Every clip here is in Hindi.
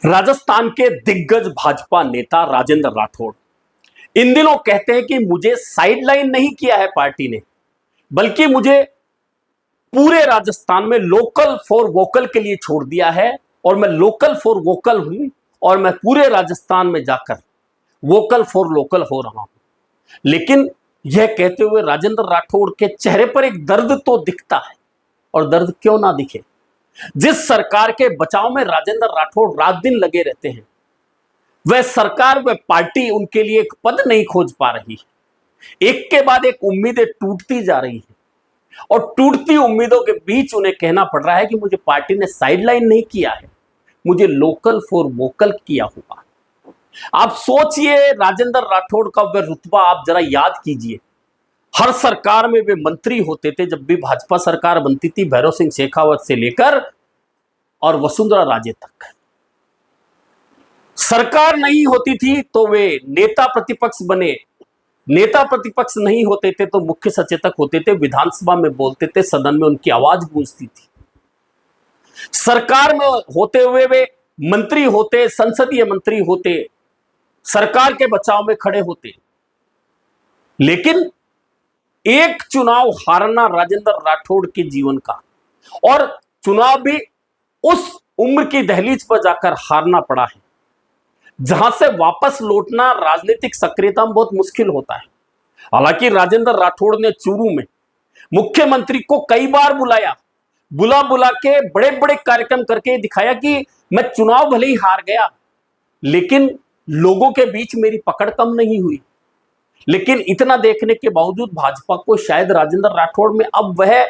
राजस्थान के दिग्गज भाजपा नेता राजेंद्र राठौड़ इन दिनों कहते हैं कि मुझे साइडलाइन नहीं किया है पार्टी ने, बल्कि मुझे पूरे राजस्थान में लोकल फॉर वोकल के लिए छोड़ दिया है और मैं लोकल फॉर वोकल हूं और मैं पूरे राजस्थान में जाकर वोकल फॉर लोकल हो रहा हूं। लेकिन यह कहते हुए राजेंद्र राठौड़ के चेहरे पर एक दर्द तो दिखता है, और दर्द क्यों ना दिखे। जिस सरकार के बचाव में राजेंद्र राठौड़ रात दिन लगे रहते हैं, वह सरकार व पार्टी उनके लिए एक पद नहीं खोज पा रही है। एक के बाद एक उम्मीदें टूटती जा रही हैं और टूटती उम्मीदों के बीच उन्हें कहना पड़ रहा है कि मुझे पार्टी ने साइडलाइन नहीं किया है, मुझे लोकल फॉर वोकल किया हुआ। आप सोचिए, राजेंद्र राठौड़ का वह रुतबा आप जरा याद कीजिए। हर सरकार में वे मंत्री होते थे। जब भी भाजपा सरकार बनती थी, भैरव सिंह शेखावत से लेकर और वसुंधरा राजे तक, सरकार नहीं होती थी तो वे नेता प्रतिपक्ष बने, नेता प्रतिपक्ष नहीं होते थे तो मुख्य सचेतक होते थे, विधानसभा में बोलते थे, सदन में उनकी आवाज गूंजती थी। सरकार में होते हुए वे मंत्री होते, संसदीय मंत्री होते, सरकार के बचाव में खड़े होते। लेकिन एक चुनाव हारना राजेंद्र राठौड़ के जीवन का, और चुनाव भी उस उम्र की दहलीज पर जाकर हारना पड़ा है जहां से वापस लौटना राजनीतिक सक्रियता में बहुत मुश्किल होता है। हालांकि राजेंद्र राठौड़ ने चूरू में मुख्यमंत्री को कई बार बुलाया, बुला के बड़े बड़े कार्यक्रम करके दिखाया कि मैं चुनाव भले ही हार गया, लेकिन लोगों के बीच मेरी पकड़ कम नहीं हुई। लेकिन इतना देखने के बावजूद भाजपा को शायद राजेंद्र राठौड़ में अब वह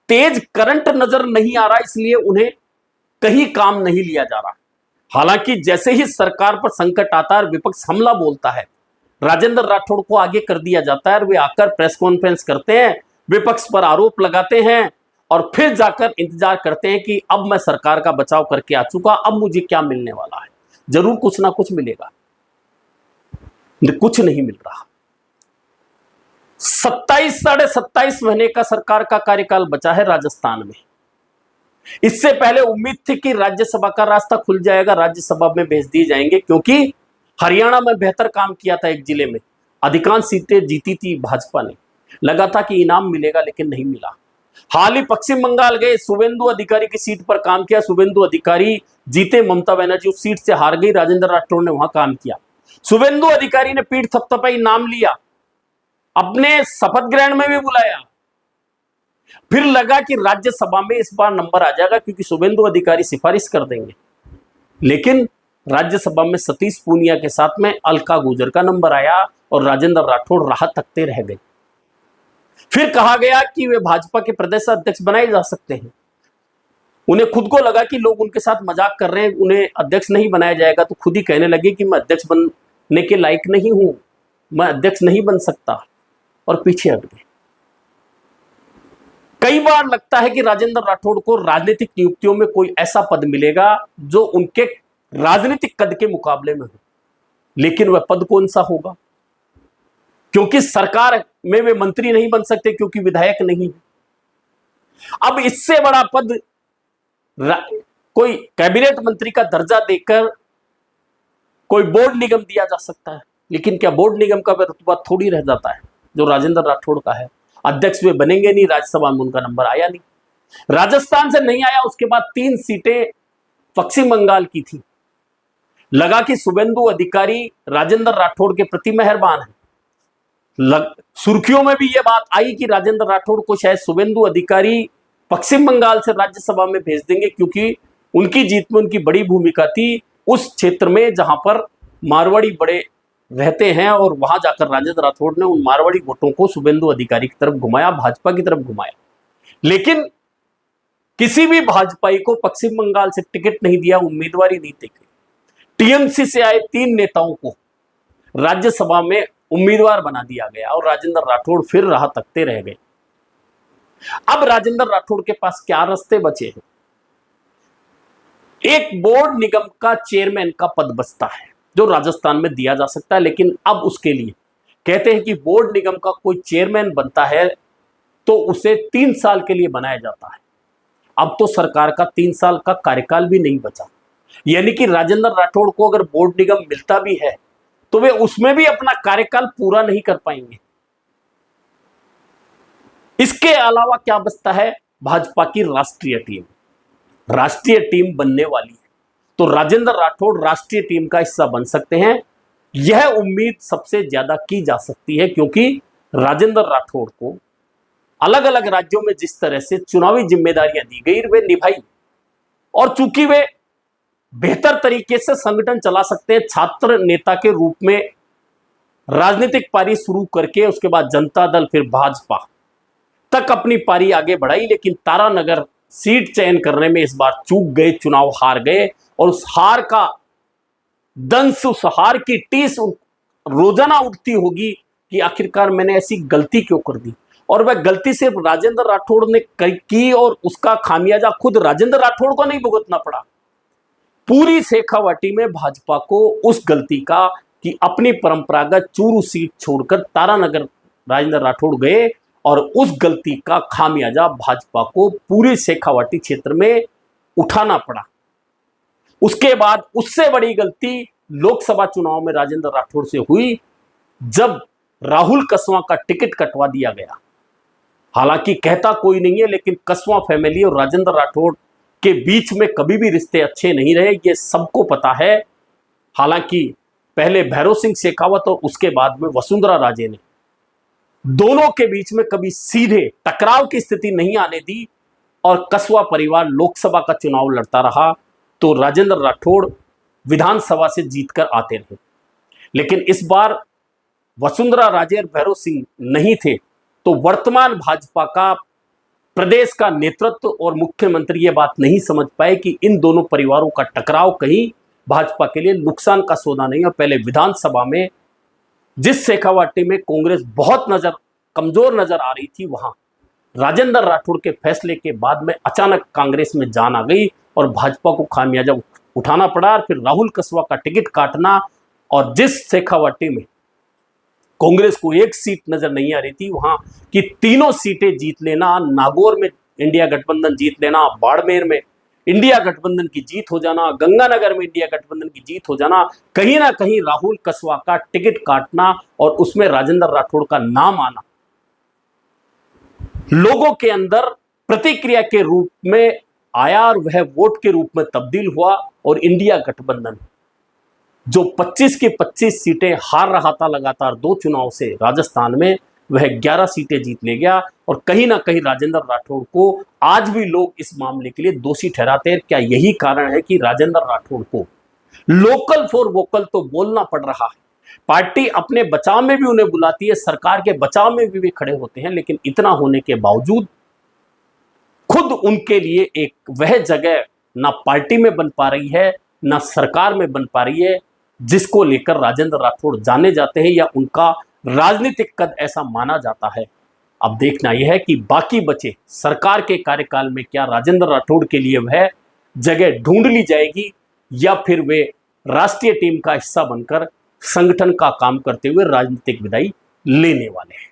तेज करंट नजर नहीं आ रहा, इसलिए उन्हें कहीं काम नहीं लिया जा रहा। हालांकि जैसे ही सरकार पर संकट आता है, विपक्ष हमला बोलता है, राजेंद्र राठौड़ को आगे कर दिया जाता है। वे आकर प्रेस कॉन्फ्रेंस करते हैं, विपक्ष पर आरोप लगाते हैं और फिर जाकर इंतजार करते हैं कि अब मैं सरकार का बचाव करके आ चुका, अब मुझे क्या मिलने वाला है। जरूर कुछ ना कुछ मिलेगा, कुछ नहीं मिल रहा। 27-27.5 महीने का सरकार का कार्यकाल बचा है राजस्थान में। इससे पहले उम्मीद थी कि राज्यसभा का रास्ता खुल जाएगा, राज्यसभा में भेज दिए जाएंगे, क्योंकि हरियाणा में बेहतर काम किया था, एक जिले में अधिकांश सीटें जीती थी भाजपा ने, लगा था कि इनाम मिलेगा, लेकिन नहीं मिला। हाल ही पश्चिम बंगाल गए, शुभेंदु अधिकारी की सीट पर काम किया, शुभेंदु अधिकारी जीते, ममता बनर्जी उस सीट से हार गई, राजेंद्र राठौड़ ने वहां काम किया। शुभेंदु अधिकारी ने पीठ थपथपाई, नाम लिया, अपने शपथ ग्रहण में भी बुलाया, फिर लगा कि राज्यसभा में इस बार नंबर आ जाएगा क्योंकि शुभेंदु अधिकारी सिफारिश कर देंगे। लेकिन राज्यसभा में सतीश पूनिया के साथ में अलका गुर्जर का नंबर आया और राजेंद्र राठौड़ राह तकते रह गए। फिर कहा गया कि वे भाजपा के प्रदेश अध्यक्ष बनाए जा सकते हैं। उन्हें खुद को लगा कि लोग उनके साथ मजाक कर रहे हैं, उन्हें अध्यक्ष नहीं बनाया जाएगा, तो खुद ही कहने लगे कि मैं अध्यक्ष बनने के लायक नहीं हूं, मैं अध्यक्ष नहीं बन सकता, और पीछे हट गए। कई बार लगता है कि राजेंद्र राठौड़ को राजनीतिक नियुक्तियों में कोई ऐसा पद मिलेगा जो उनके राजनीतिक कद के मुकाबले में हो, लेकिन वह पद कौन सा होगा, क्योंकि सरकार में वे मंत्री नहीं बन सकते, क्योंकि विधायक नहीं है। अब इससे बड़ा पद कोई कैबिनेट मंत्री का दर्जा देकर कोई बोर्ड निगम दिया जा सकता है, लेकिन क्या बोर्ड निगम का रुतबा थोड़ी रह जाता है जो राजेंद्र राठौड़ का है। अध्यक्ष वे बनेंगे नहीं, राज्यसभा में उनका नंबर आया नहीं, राजस्थान से नहीं आया। उसके बाद 3 सीटें पश्चिम बंगाल की थी। लगा कि शुभेंदु अधिकारी राजेंद्र राठौड़ के प्रति मेहरबान है। सुर्खियों में भी यह बात आई कि राजेंद्र राठौड़ को शायद शुभेंदु अधिकारी पश्चिम बंगाल से राज्यसभा में भेज देंगे, क्योंकि उनकी जीत में उनकी बड़ी भूमिका थी उस क्षेत्र में जहां पर मारवाड़ी बड़े रहते हैं, और वहां जाकर राजेंद्र राठौड़ ने उन मारवाड़ी वोटों को शुभेंदु अधिकारी की तरफ घुमाया, भाजपा की तरफ घुमाया। लेकिन किसी भी भाजपाई को पश्चिम बंगाल से टिकट नहीं दिया, उम्मीदवारी नहीं दी गई। टीएमसी से आए 3 नेताओं को राज्यसभा में उम्मीदवार बना दिया गया और राजेंद्र राठौड़ फिर राह तकते रह गए। अब राजेंद्र राठौड़ के पास क्या रास्ते बचे हैं? एक बोर्ड निगम का चेयरमैन का पद बचता है जो राजस्थान में दिया जा सकता है, लेकिन अब उसके लिए कहते हैं कि बोर्ड निगम का कोई चेयरमैन बनता है तो उसे 3 साल के लिए बनाया जाता है। अब तो सरकार का 3 साल का कार्यकाल भी नहीं बचा, यानी कि राजेंद्र राठौड़ को अगर बोर्ड निगम मिलता भी है तो वे उसमें भी अपना कार्यकाल पूरा नहीं कर पाएंगे। इसके अलावा क्या बचता है? भाजपा की राष्ट्रीय टीम। राष्ट्रीय टीम बनने वाली है तो राजेंद्र राठौड़ राष्ट्रीय टीम का हिस्सा बन सकते हैं। यह उम्मीद सबसे ज्यादा की जा सकती है क्योंकि राजेंद्र राठौड़ को अलग अलग राज्यों में जिस तरह से चुनावी जिम्मेदारियां दी गई वे निभाई, और चूंकि वे बेहतर तरीके से संगठन चला सकते हैं, छात्र नेता के रूप में राजनीतिक पारी शुरू करके उसके बाद जनता दल फिर भाजपा तक अपनी पारी आगे बढ़ाई, लेकिन तारानगर सीट चयन करने में इस बार चूक गए, चुनाव हार गए। और उस हार का दंश, उस हार की टीस रोजाना उठती होगी कि आखिरकार मैंने ऐसी गलती क्यों कर दी। और वह गलती सिर्फ राजेंद्र राठौड़ ने की और उसका खामियाजा खुद राजेंद्र राठौड़ को नहीं भुगतना पड़ा, पूरी शेखावाटी में भाजपा को उस गलती का कि अपनी परंपरागत चूरू सीट छोड़कर तारानगर राजेंद्र राठौड़ गए, और उस गलती का खामियाजा भाजपा को पूरी शेखावाटी क्षेत्र में उठाना पड़ा। उसके बाद उससे बड़ी गलती लोकसभा चुनाव में राजेंद्र राठौड़ से हुई जब राहुल कसवा का टिकट कटवा दिया गया। हालांकि कहता कोई नहीं है, लेकिन कसवा फैमिली और राजेंद्र राठौड़ के बीच में कभी भी रिश्ते अच्छे नहीं रहे, ये सबको पता है। हालांकि पहले भैरव सिंह शेखावत और उसके बाद में वसुंधरा राजे ने दोनों के बीच में कभी सीधे टकराव की स्थिति नहीं आने दी और कसवा परिवार लोकसभा का चुनाव लड़ता रहा तो राजेंद्र राठौड़ विधानसभा से जीतकर आते रहे। लेकिन इस बार वसुंधरा राजे और भैरव सिंह नहीं थे तो वर्तमान भाजपा का प्रदेश का नेतृत्व और मुख्यमंत्री ये बात नहीं समझ पाए कि इन दोनों परिवारों का टकराव कहीं भाजपा के लिए नुकसान का सौदा नहीं। और पहले विधानसभा में जिस शेखावाटी में कांग्रेस बहुत कमजोर नजर आ रही थी, वहां राजेंद्र राठौड़ के फैसले के बाद में अचानक कांग्रेस में जान आ गई और भाजपा को खामियाजा उठाना पड़ा। और फिर राहुल कसवा का टिकट काटना, और जिस शेखावाटी में कांग्रेस को एक सीट नजर नहीं आ रही थी वहां की तीनों सीटें जीत लेना, नागौर में इंडिया गठबंधन जीत लेना, बाड़मेर में इंडिया गठबंधन की जीत हो जाना, गंगानगर में इंडिया गठबंधन की जीत हो जाना, कहीं ना कहीं राहुल कसवा का टिकट काटना और उसमें राजेंद्र राठौड़ का नाम आना लोगों के अंदर प्रतिक्रिया के रूप में आया और वह वोट के रूप में तब्दील हुआ। और इंडिया गठबंधन जो 25 की 25 सीटें हार रहा था लगातार 2 चुनाव से राजस्थान में, वह 11 सीटें जीत ले गया। और कहीं ना कहीं राजेंद्र राठौड़ को आज भी लोग इस मामले के लिए दोषी ठहराते हैं। क्या यही कारण है कि राजेंद्र राठौड़ को लोकल फॉर वोकल तो बोलना पड़ रहा है? पार्टी अपने बचाव में भी उन्हें बुलाती है, सरकार के बचाव में भी वे खड़े होते हैं, लेकिन इतना होने के बावजूद खुद उनके लिए एक वह जगह ना पार्टी में बन पा रही है ना सरकार में बन पा रही है जिसको लेकर राजेंद्र राठौड़ जाने जाते हैं या उनका राजनीतिक कद ऐसा माना जाता है। अब देखना यह है कि बाकी बचे सरकार के कार्यकाल में क्या राजेंद्र राठौड़ के लिए वह जगह ढूंढ ली जाएगी या फिर वे राष्ट्रीय टीम का हिस्सा बनकर संगठन का काम करते हुए राजनीतिक विदाई लेने वाले हैं।